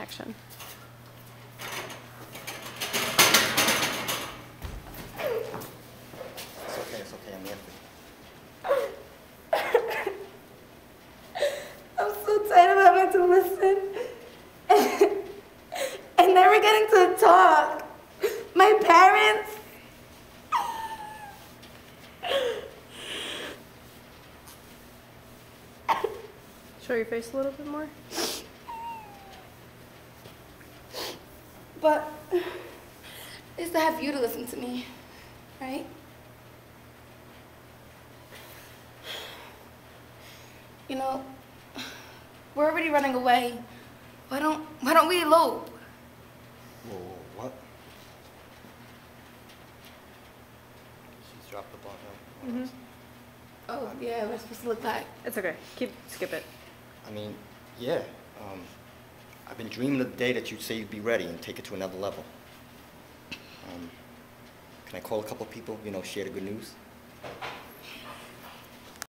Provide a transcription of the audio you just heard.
action. It's okay, I'm Anthony. I'm so tired of having to listen. And never getting to talk. My parents. Show your face a little bit more. But it's to have you to listen to me, right? You know, we're already running away. Why don't we elope? Whoa, what? She's dropped the ball now. Mm-hmm. Oh, yeah, we're supposed to look back. It's okay. Skip it. I mean, yeah. I've been dreaming of the day that you'd say you'd be ready and take it to another level. Can I call a couple people, you know, share the good news?